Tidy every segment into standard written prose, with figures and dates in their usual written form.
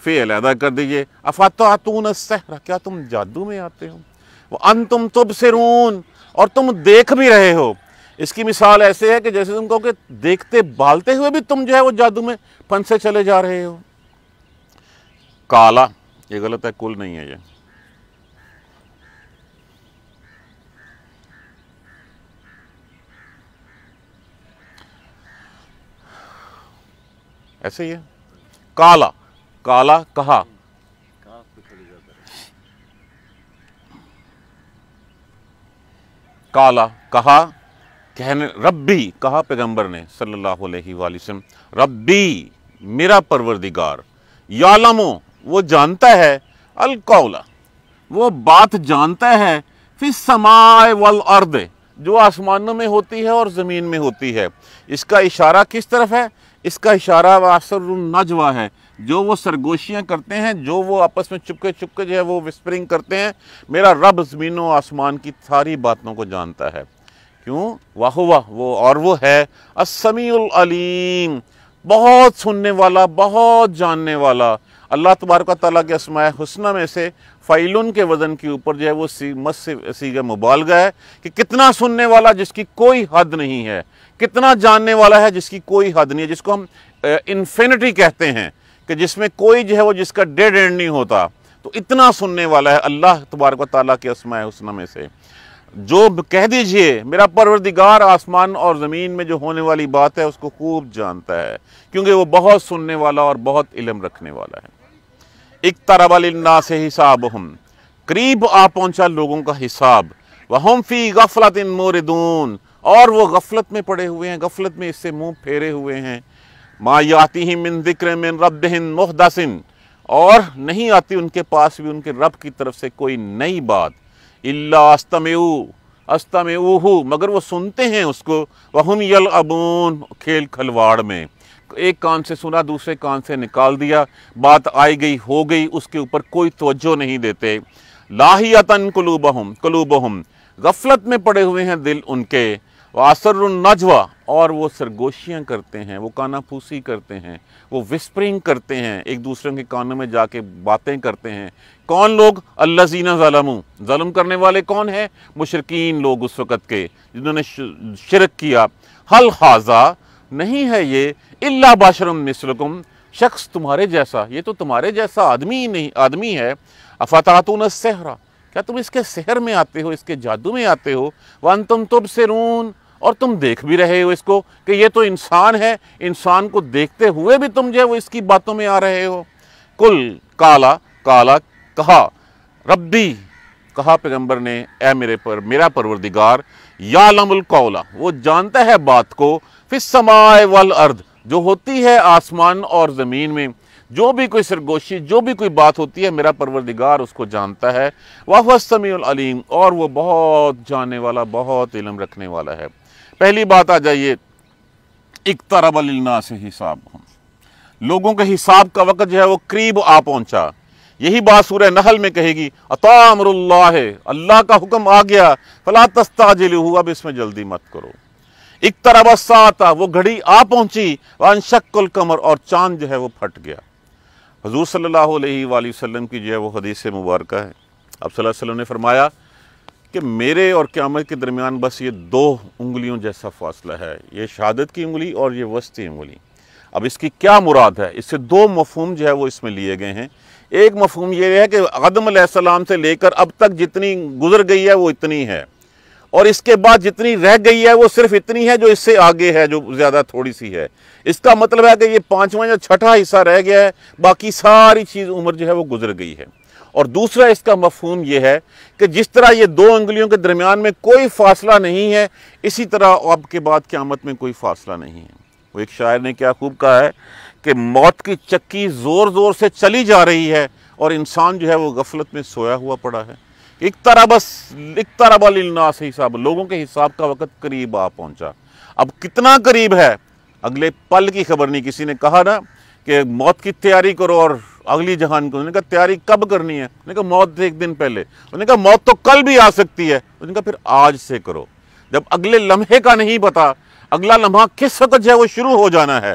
فعل ادا کر دیجئے، افتاتون السحر، کیا تم جادو میں آتے ہو، وانتم تبصرون، اور تم دیکھ بھی رہے ہو۔ اس کی مثال ایسے ہے کہ جیسے تم کہو کہ دیکھتے بالتے ہوئے بھی تم جو ہے وہ جادو میں پھنسے چلے جا رہے ہو۔ کالا، یہ غلط ہے، کل نہیں ہے یہ، ایسے ہی ہے۔ کالا، کالا کہا، کالا کہا، کہنے، ربی کہا پیغمبر نے صلی اللہ علیہ وآلہ وسلم، ربی میرا پروردگار، یعلمو وہ جانتا ہے، القول وہ بات جانتا ہے، فی السماء والارض جو آسمانوں میں ہوتی ہے اور زمین میں ہوتی ہے۔ اس کا اشارہ کس طرف ہے؟ اس کا اشارہ واسر النجوہ ہے، جو وہ سرگوشیاں کرتے ہیں، جو وہ آپس میں چپکے چپکے جو ہے وہ وسپرنگ کرتے ہیں، میرا رب زمین و آسمان کی ساری باتوں کو جانتا ہے۔ کیوں؟ وَهُوَ وہ، اور وہ ہے، السمیع العلیم بہت سننے والا، بہت جاننے والا۔ اللہ تبارک و تعالیٰ کے اسماء حسنہ میں سے فعیلن کے وزن کے اوپر جو ہے وہ مس سے صیغہ مبالغہ ہے کہ کتنا سننے والا جس کی کوئی حد نہیں ہے، کتنا جاننے والا ہے جس کی کوئی حد نہیں ہے، جس کو ہم انفینٹی کہتے ہیں کہ جس میں کوئی جو ہے وہ جس کا ڈیڈ اینڈ نہیں ہوتا، تو اتنا سننے والا ہے اللہ تبارک و تعالیٰ کے اسماء حسنہ میں سے۔ جو کہہ دیجئے میرا پروردگار آسمان اور زمین میں جو ہونے والی بات ہے اس کو خوب جانتا ہے، کیونکہ وہ بہت سننے والا اور بہت علم رکھنے والا ہے۔ اقترب للناس حسابہم قریب آ پہنچا لوگوں کا حساب، وہم فی غفلۃ موردون اور وہ غفلت میں پڑے ہوئے ہیں، غفلت میں اس سے منہ پھیرے ہوئے ہیں۔ ما یاتیہم من ذکر من ربہم محدث اور نہیں آتی ان کے پاس بھی ان کے رب کی طرف سے کوئی نئی بات، الا استمعوہ مگر وہ سنتے ہیں اس کو، وہم یلعبون کھیل کھلواڑ میں، ایک کان سے سنا دوسرے کان سے نکال دیا، بات آئی گئی ہو گئی، اس کے اوپر کوئی توجہ نہیں دیتے۔ لاہیۃً قلوبہم غفلت میں پڑے ہوئے ہیں دل ان کے، واسر النجوہ اور وہ سرگوشیاں کرتے ہیں، وہ کانا پھوسی کرتے ہیں، وہ وسپرنگ کرتے ہیں، ایک دوسرے کے کانوں میں جا کے باتیں کرتے ہیں۔ کون لوگ؟ الذین ظلموا ظلم کرنے والے کون ہیں؟ مشرکین لوگ اس وقت کے جنہوں نے شرک کیا۔ حل ھذا نہیں ہے یہ الا بشر مثلکم شخص تمہارے جیسا، یہ تو تمہارے جیسا آدمی ہی نہیں، آدمی ہے۔ افتاتون السحر کیا تم اس کے سحر میں آتے ہو، اس کے جادو میں آتے ہو، وانتم تبصرون اور تم دیکھ بھی رہے ہو اس کو کہ یہ تو انسان ہے، انسان کو دیکھتے ہوئے بھی تم جو ہے وہ اس کی باتوں میں آ رہے ہو۔ کل کالا کہا، ربی کہا پیغمبر نے، اے میرا پروردگار، یعلم القول وہ جانتا ہے بات کو، فی السماء والارض جو ہوتی ہے آسمان اور زمین میں، جو بھی کوئی سرگوشی، جو بھی کوئی بات ہوتی ہے میرا پروردگار اس کو جانتا ہے۔ وَهُوَ السَّمِيعُ الْعَلِيمُ اور وہ بہت جاننے والا، بہت علم رکھنے والا ہے۔ پہلی بات آ جائیے، اقترب للناس حسابہم لوگوں کے حساب کا وقت جو ہے وہ قریب آ پہنچا۔ یہی بات سورہ نحل میں کہے گی، اتی امر اللہ اللہ کا حکم آ گیا، فلا تستعجلوہ اب اس میں جلدی مت کرو۔ اقترب الساعۃ وہ گھڑی آ پہنچی، وانشق القمر اور چاند جو ہے وہ پھٹ گیا۔ حضور صلی اللہ علیہ وآلہ وسلم کی جو ہے وہ حدیث مبارکہ ہے، اب صلی اللہ علیہ وسلم نے فرمایا کہ میرے اور قیامت کے درمیان بس یہ 2 انگلیوں جیسا فاصلہ ہے، یہ شہادت کی انگلی اور یہ وسطی انگلی۔ اب اس کی کیا مراد ہے؟ اس سے 2 مفہوم جو ہے وہ اس میں لیے گئے ہیں۔ ایک مفہوم یہ ہے کہ آدم علیہ السلام سے لے کر اب تک جتنی گزر گئی ہے وہ اتنی ہے، اور اس کے بعد جتنی رہ گئی ہے وہ صرف اتنی ہے جو اس سے آگے ہے، جو زیادہ تھوڑی سی ہے۔ اس کا مطلب ہے کہ یہ 5واں یا 6ٹھا حصہ رہ گیا ہے، باقی ساری چیز عمر جو ہے وہ گزر گئی ہے۔ اور دوسرا اس کا مفہوم یہ ہے کہ جس طرح یہ 2 انگلیوں کے درمیان میں کوئی فاصلہ نہیں ہے، اسی طرح اب کے بعد قیامت میں کوئی فاصلہ نہیں ہے۔ وہ ایک شاعر نے کیا خوب کہا ہے کہ موت کی چکی زور زور سے چلی جا رہی ہے اور انسان جو ہے وہ غفلت میں سویا ہوا پڑا ہے۔ اقترب للناس حساب لوگوں کے حساب کا وقت قریب آ پہنچا۔ اب کتنا قریب ہے اگلے پل کی خبر نہیں۔ کسی نے کہا نا کہ موت کی تیاری کرو اور اگلی جہان کو، انہوں نے کہا تیاری کب کرنی ہے؟ انہوں نے کہا موت سے 1 دن پہلے۔ انہوں نے کہا موت تو کل بھی آ سکتی ہے۔ انہوں نے کہا پھر آج سے کرو، جب اگلے لمحے کا نہیں پتا، اگلا لمحہ کس وقت جو ہے وہ شروع ہو جانا ہے۔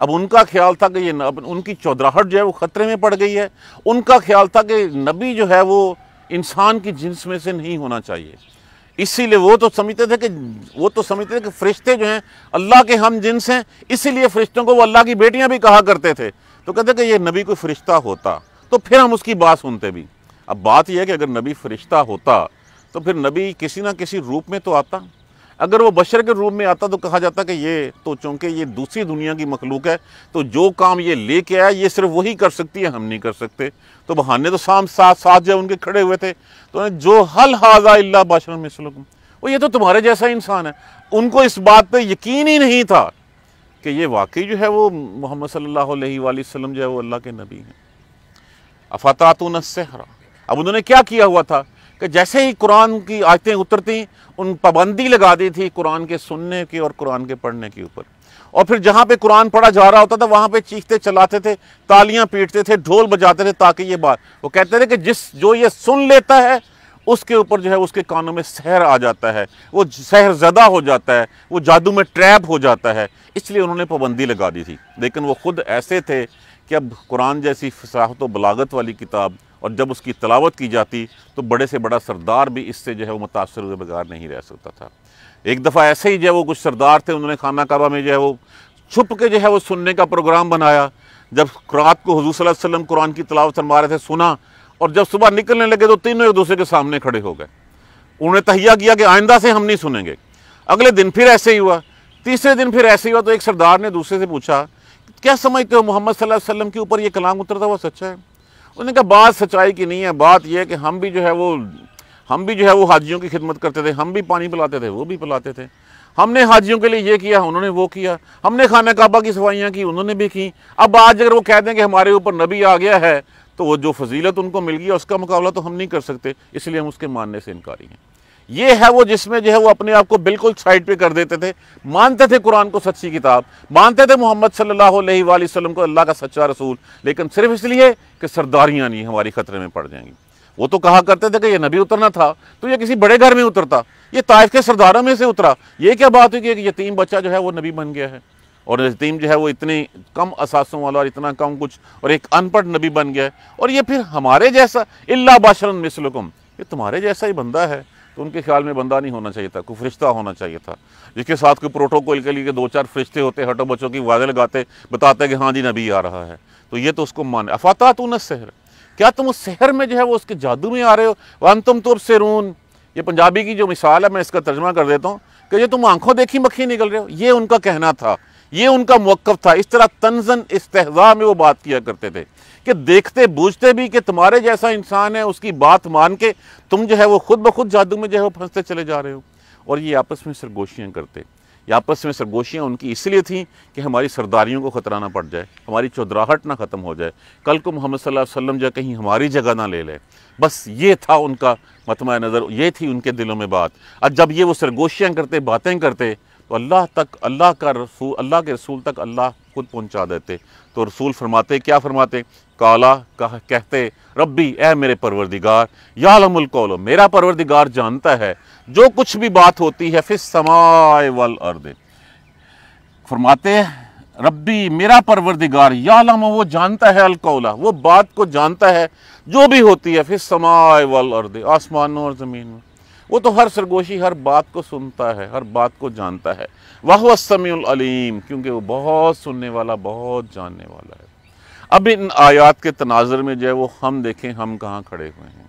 اب ان کا خیال تھا کہ یہ ان کی چودراہٹ جو ہے وہ خطرے میں پڑ گئی ہے. ان کا خیال تھا کہ نبی جو ہے وہ انسان کی جنس میں سے نہیں ہونا چاہیے. اسی لیے وہ تو سمجھتے تھے کہ فرشتے جو ہیں اللہ کے ہم جنس ہیں, اسی لیے فرشتوں کو وہ اللہ کی بیٹیاں بھی کہا کرتے تھے. تو کہتے کہ یہ نبی کوئی فرشتہ ہوتا تو پھر ہم اس کی بات سنتے بھی. اب بات یہ ہے کہ اگر نبی فرشتہ ہوتا تو پھر نبی کسی نہ کسی روپ میں تو آتا. اگر وہ بشر کے روپ میں آتا تو کہا جاتا کہ یہ تو چونکہ یہ دوسری دنیا کی مخلوق ہے تو جو کام یہ لے کے آیا یہ صرف وہی کر سکتی ہے, ہم نہیں کر سکتے. تو بہانے تو ساتھ جو ان کے کھڑے ہوئے تھے, تو جو حل ھذا الا بشر مثلکم, وہ یہ تو تمہارے جیسا انسان ہے. ان کو اس بات پہ یقین ہی نہیں تھا کہ یہ واقعی جو ہے وہ محمد صلی اللہ علیہ وآلہ وسلم جو ہے وہ اللہ کے نبی ہیں. افتاتون السحر, اب انہوں نے کیا کیا ہوا تھا کہ جیسے ہی قرآن کی آیتیں اترتی ان پابندی لگا دی تھی قرآن کے سننے کی اور قرآن کے پڑھنے کے اوپر. اور پھر جہاں پہ قرآن پڑھا جا رہا ہوتا تھا وہاں پہ چیختے چلاتے تھے, تالیاں پیٹتے تھے, ڈھول بجاتے تھے, تاکہ یہ بات, وہ کہتے تھے کہ جو یہ سن لیتا ہے اس کے اوپر جو ہے اس کے کانوں میں سحر آ جاتا ہے, وہ سحر زدہ ہو جاتا ہے, وہ جادو میں ٹریپ ہو جاتا ہے. اس لیے انہوں نے پابندی لگا دی تھی. لیکن وہ خود ایسے تھے کہ اب قرآن جیسی فصاحت و بلاغت والی کتاب اور جب اس کی تلاوت کی جاتی تو بڑے سے بڑا سردار بھی اس سے جو ہے وہ متاثر ہوئے بغیر نہیں رہ سکتا تھا. ایک دفعہ ایسے ہی جو ہے وہ کچھ سردار تھے, انہوں نے خانہ کعبہ میں جو ہے وہ چھپ کے جو ہے وہ سننے کا پروگرام بنایا. جب رات کو حضور صلی اللہ علیہ وسلم قرآن کی تلاوت فرما رہے تھے سنا, اور جب صبح نکلنے لگے تو تینوں ایک دوسرے کے سامنے کھڑے ہو گئے. انہوں نے تہیہ کیا کہ آئندہ سے ہم نہیں سنیں گے. اگلے دن پھر ایسے ہی ہوا, تیسرے دن پھر ایسے ہی ہوا. تو ایک سردار نے دوسرے سے پوچھا کیا سمجھتے ہو محمد صلی اللہ علیہ وسلم کے اوپر یہ کلام اترتا وہ سچا ہے؟ انہوں نے کہا بات سچائی کی نہیں ہے, بات یہ ہے کہ ہم بھی جو ہے وہ حاجیوں کی خدمت کرتے تھے, ہم بھی پانی پلاتے تھے, وہ بھی پلاتے تھے. ہم نے حاجیوں کے لیے یہ کیا, انہوں نے وہ کیا. ہم نے خانہ کعبہ کی صفائیاں کی, انہوں نے بھی کی. اب آج اگر وہ کہہ دیں کہ ہمارے اوپر نبی آ گیا ہے تو وہ جو فضیلت ان کو مل گئی اس کا مقابلہ تو ہم نہیں کر سکتے, اس لیے ہم اس کے ماننے سے انکاری ہیں. یہ ہے وہ جس میں جو ہے وہ اپنے آپ کو بالکل سائڈ پہ کر دیتے تھے. مانتے تھے قرآن کو سچی کتاب, مانتے تھے محمد صلی اللہ علیہ وآلہ وسلم کو اللہ کا سچا رسول, لیکن صرف اس لیے کہ سرداریاں نہیں ہماری خطرے میں پڑ جائیں گی. وہ تو کہا کرتے تھے کہ یہ نبی اترنا تھا تو یہ کسی بڑے گھر میں اترتا, یہ طائف کے سرداروں میں سے اترا. یہ کیا بات ہوئی کہ ایک یتیم بچہ جو ہے وہ نبی بن گیا ہے, اور یتیم جو ہے وہ اتنے کم اثاثوں والا اور اتنا کم کچھ, اور ایک ان پڑھ نبی بن گیا ہے. اور یہ پھر ہمارے جیسا الا بشر مثلکم, یہ تمہارے جیسا ہی بندہ ہے. تو ان کے خیال میں بندہ نہیں ہونا چاہیے تھا, کوئی فرشتہ ہونا چاہیے تھا جس کے ساتھ کوئی پروٹوکول کے لیے 2-4 فرشتے ہوتے, ہٹو بچوں کی واضح لگاتے, بتاتے کہ ہاں جی نبی آ رہا ہے. تو یہ تو اس کو مانے. افتاتون السحر, کیا تم اس سحر میں جو ہے وہ اس کے جادو میں آ رہے ہو؟ وانتم تبصرون, یہ پنجابی کی جو مثال ہے میں اس کا ترجمہ کر دیتا ہوں کہ یہ تم آنکھوں دیکھی مکھی نکل رہے ہو. یہ ان کا کہنا تھا, یہ ان کا موقف تھا. اس طرح تنزن استہزاء میں وہ بات کیا کرتے تھے کہ دیکھتے بوجھتے بھی کہ تمہارے جیسا انسان ہے, اس کی بات مان کے تم جو ہے وہ خود بخود جادو میں جو ہے وہ پھنستے چلے جا رہے ہو. اور یہ آپس میں سرگوشیاں کرتے. یہ آپس میں سرگوشیاں ان کی اس لیے تھیں کہ ہماری سرداریوں کو خطرہ نہ پڑ جائے, ہماری چودراہٹ نہ ختم ہو جائے, کل کو محمد صلی اللہ علیہ وسلم جو کہیں ہماری جگہ نہ لے لے. بس یہ تھا ان کا مطمع نظر, یہ تھی ان کے دلوں میں بات. اور جب یہ وہ سرگوشیاں کرتے, باتیں کرتے, تو اللہ کے رسول تک اللہ خود پہنچا دیتے. تو رسول فرماتے, کیا فرماتے؟ کالا, کہتے ربی, اے میرے پروردگار, یعلم القول, میرا پروردگار جانتا ہے جو کچھ بھی بات ہوتی ہے, فی السماء والارض. فرماتے ربی, میرا پروردگار, یعلم, وہ جانتا ہے, القول, وہ بات کو جانتا ہے جو بھی ہوتی ہے, فی السماء والارض, آسمانوں اور زمین میں. وہ تو ہر سرگوشی, ہر بات کو سنتا ہے, ہر بات کو جانتا ہے. وَهُوَ السَّمِيعُ الْعَلِيمُ, کیونکہ وہ بہت سننے والا, بہت جاننے والا ہے. اب ان آیات کے تناظر میں جو ہے وہ ہم دیکھیں ہم کہاں کھڑے ہوئے ہیں.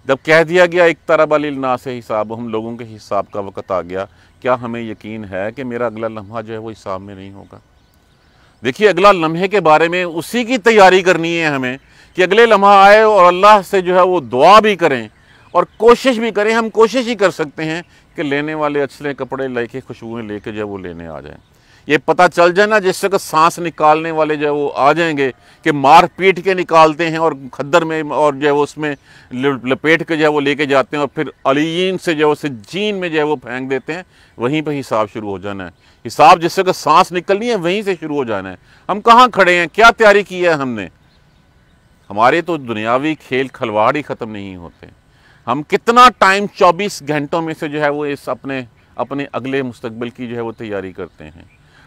جب کہہ دیا گیا اقترب للناس حسابہم, لوگوں کے حساب کا وقت آ گیا, کیا ہمیں یقین ہے کہ میرا اگلا لمحہ جو ہے وہ حساب میں نہیں ہوگا؟ دیکھیے اگلا لمحے کے بارے میں اسی کی تیاری کرنی ہے ہمیں کہ اگلے لمحہ آئے اور اللہ سے جو ہے وہ دعا بھی کریں اور کوشش بھی کریں. ہم کوشش ہی کر سکتے ہیں کہ لینے والے اچھلے کپڑے لے کے, خوشبوئیں لے کے جو ہے وہ لینے آ جائیں. یہ پتہ چل جائے نا, جس وقت سانس نکالنے والے جو ہے وہ آ جائیں گے کہ مار پیٹ کے نکالتے ہیں اور کھدر میں اور جو ہے وہ اس میں لپیٹ کے جو ہے وہ لے کے جاتے ہیں, اور پھر علیین سے جو ہے وہ سجین میں جو ہے وہ پھینک دیتے ہیں, وہیں پہ حساب شروع ہو جانا ہے. حساب جس وقت سانس نکلنی ہے وہیں سے شروع ہو جانا ہے. ہم کہاں کھڑے ہیں, کیا تیاری کی ہے ہم نے؟ ہمارے تو دنیاوی کھیل کھلواڑ ہی ختم نہیں ہوتے. ہم کتنا ٹائم 24 گھنٹوں میں سے جو ہے وہ اس اپنے اگلے مستقبل کی جو ہے وہ تیاری کرتے ہیں.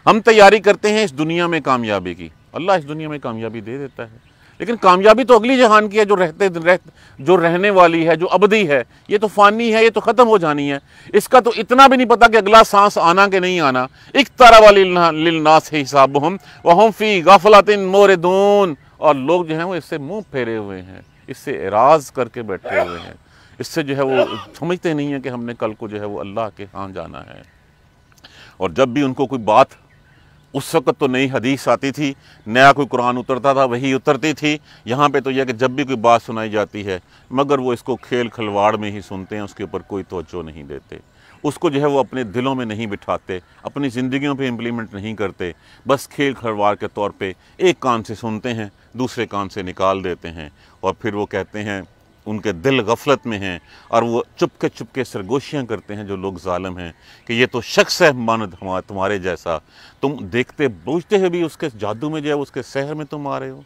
ہم تیاری کرتے ہیں اس دنیا میں کامیابی کی، اللہ اس دنیا میں کامیابی دے دیتا ہے، لیکن کامیابی تو اگلی جہان کی ہے جو رہنے والی ہے، جو ابدی ہے، یہ تو فانی ہے، یہ تو ختم ہو جانی ہے۔ اس کا تو اتنا بھی نہیں پتا کہ اگلا سانس آنا کہ نہیں آنا۔ اقترب للناس حسابہم وہم فی غفلۃ موردون، اور لوگ جو ہیں وہ اس سے منہ پھیرے ہوئے ہیں، اس سے اعراض کر کے بیٹھے ہوئے ہیں، اس سے جو ہے وہ سمجھتے نہیں ہیں کہ ہم نے کل کو جو ہے وہ اللہ کے ہاں جانا ہے۔ اور جب بھی ان کو کوئی بات، اس وقت تو نئی حدیث آتی تھی، نیا کوئی قرآن اترتا تھا، وہی اترتی تھی، یہاں پہ تو یہ کہ جب بھی کوئی بات سنائی جاتی ہے مگر وہ اس کو کھیل کھلواڑ میں ہی سنتے ہیں، اس کے اوپر کوئی توجہ نہیں دیتے، اس کو جو ہے وہ اپنے دلوں میں نہیں بٹھاتے، اپنی زندگیوں پہ امپلیمنٹ نہیں کرتے، بس کھیل کھلواڑ کے طور پہ ایک کان سے سنتے ہیں، دوسرے کان سے نکال دیتے ہیں، اور پھر وہ کہتے ہیں، ان کے دل غفلت میں ہیں، اور وہ چپ کے سرگوشیاں کرتے ہیں جو لوگ ظالم ہیں کہ یہ تو شخص ہے مانند تمہارے جیسا، تم دیکھتے بوجھتے ہیں بھی اس کے جادو میں جو ہے اس کے سحر میں تم آ رہے ہو۔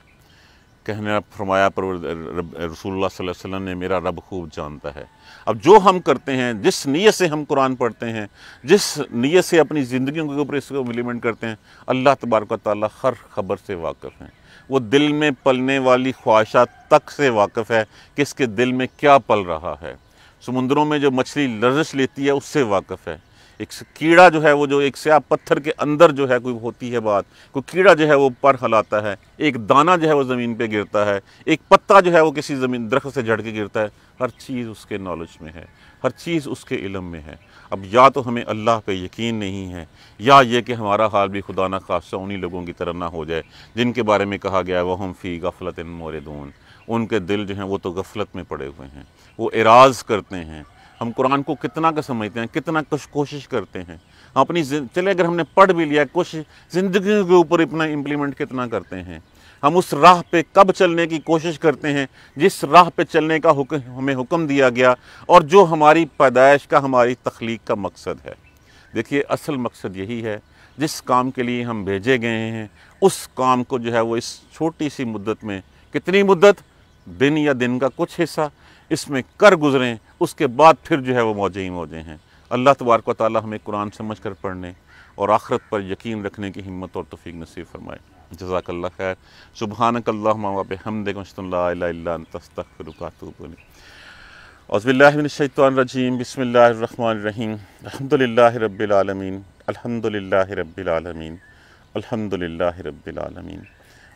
کہنے فرمایا رسول اللہ صلی اللہ علیہ وسلم نے، میرا رب خوب جانتا ہے۔ اب جو ہم کرتے ہیں، جس نیت سے ہم قرآن پڑھتے ہیں، جس نیت سے اپنی زندگیوں کے اوپر اس کو امپلیمنٹ کرتے ہیں، اللہ تبارک و تعالیٰ ہر خبر سے واقف ہیں، وہ دل میں پلنے والی خواہشات تک سے واقف ہے کہ اس کے دل میں کیا پل رہا ہے، سمندروں میں جو مچھلی لرزش لیتی ہے اس سے واقف ہے، ایک کیڑا جو ہے وہ جو ایک سیاہ پتھر کے اندر جو ہے کوئی ہوتی ہے بات، کوئی کیڑا جو ہے وہ پر ہلاتا ہے، ایک دانہ جو ہے وہ زمین پہ گرتا ہے، ایک پتا جو ہے وہ کسی درخت سے جھڑ کے گرتا ہے، ہر چیز اس کے نالج میں ہے، ہر چیز اس کے علم میں ہے۔ اب یا تو ہمیں اللہ پہ یقین نہیں ہے، یا یہ کہ ہمارا حال بھی خدا نہ خواستہ انہی لوگوں کی طرح نہ ہو جائے جن کے بارے میں کہا گیا ہے وَهُمْ فِي غَفْلَةٍ مُعْرِضُونَ، ان کے دل جو ہیں وہ تو غفلت میں پڑے ہوئے ہیں، وہ اعراض کرتے ہیں۔ ہم قرآن کو کتنا کا سمجھتے ہیں، کتنا کوشش کرتے ہیں، ہم اپنی چلے اگر ہم نے پڑھ بھی لیا کوشش زندگی کے اوپر اتنا امپلیمنٹ کتنا کرتے ہیں، ہم اس راہ پہ کب چلنے کی کوشش کرتے ہیں جس راہ پہ چلنے کا ہمیں حکم دیا گیا اور جو ہماری پیدائش کا، ہماری تخلیق کا مقصد ہے۔ دیکھیے اصل مقصد یہی ہے، جس کام کے لیے ہم بھیجے گئے ہیں اس کام کو جو ہے وہ اس چھوٹی سی مدت میں، کتنی مدت، دن یا دن کا کچھ حصہ اس میں کر گزریں، اس کے بعد پھر جو ہے وہ موجے ہی موجے ہیں۔ اللہ تبارک و تعالی ہمیں قرآن سمجھ کر پڑھنے اور آخرت پر یقین رکھنے کی ہمت اور توفیق نصیب فرمائے۔ جزاک اللہ خیر۔ سبحانک اللہم و بحمدک، اشہد ان لا الہ الا انت، استغفرک و اتوب الیک۔ اعوذ باللہ من الشیطان الرجیم، بسم اللہ الرحمن الرحیم، الحمدللہ رب العالمین، الحمدللہ رب العالمین، الحمدللہ رب العالمین۔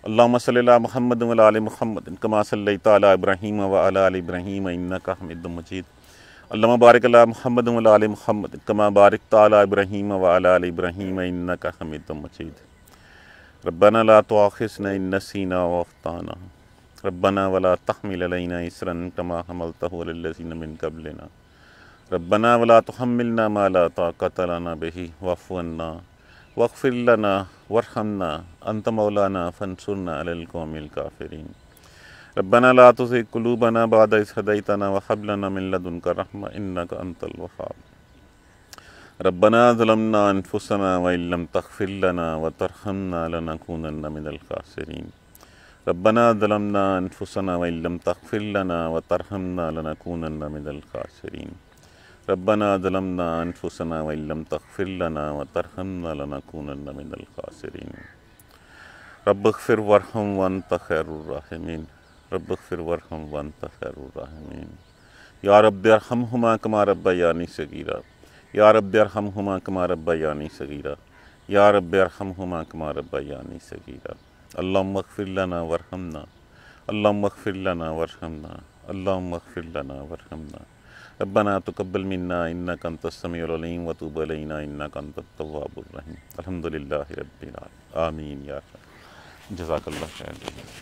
اللہم صلی علی محمد و علی آل محمد کما صلیت علی ابراہیم و علی آل ابراہیم انک حمید مجید۔ اللہم بارک علی محمد و علی آل محمد کما بارکت علی ابراہیم و علی آل ابراہیم انک حمید مجید۔ ربنا لا تؤاخذنا ان نسینا واخطانا، ربنا ولا تحمل علینا اصرا کما حملتہ علی الذین من قبلنا، ربنا ولا تحملنا ما لا طاقۃ لنا بہ واعف عنا واغفر لنا وارحمنا انت مولانا فانصرنا علی القوم الکافرین۔ ربنا لا تزغ قلوبنا بعد اذ ہدیتنا وہب لنا من لدنک رحمۃ انک انت الوہاب۔ ربنا ظلمنا انفسنا وان لم تغفر لنا وترحمنا لنکونن من الخاسرین۔ ربنا ظلمنا انفسنا وان لم تغفر لنا وترحمنا لنکونن من الخاسرین۔ ربنا ظلمنا انفسنا وان لم تغفر لنا وترحمنا لنکونن من الخاسرین۔ رب اغفر وارحم وانت خیر الراحمین، رب اغفر وارحم وانت خیر الراحمین۔ یا رب ارحمہما کما ربیانی صغیرا، یا رب ارحمہما کما ربیانی صغیرا، یا رب ارحمہما کما ربیانی صغیرا۔ اللہم اغفر لنا وارحمنا، اللہم اغفر لنا وارحمنا، اللہم اغفر لنا وارحمنا۔ ربنا تقبل منا انک انت السمیع العلیم وتوب علینا انک انت التواب الرحیم۔ الحمدللہ رب العالمین، آمین یا رب۔ جزاک اللہ خیر۔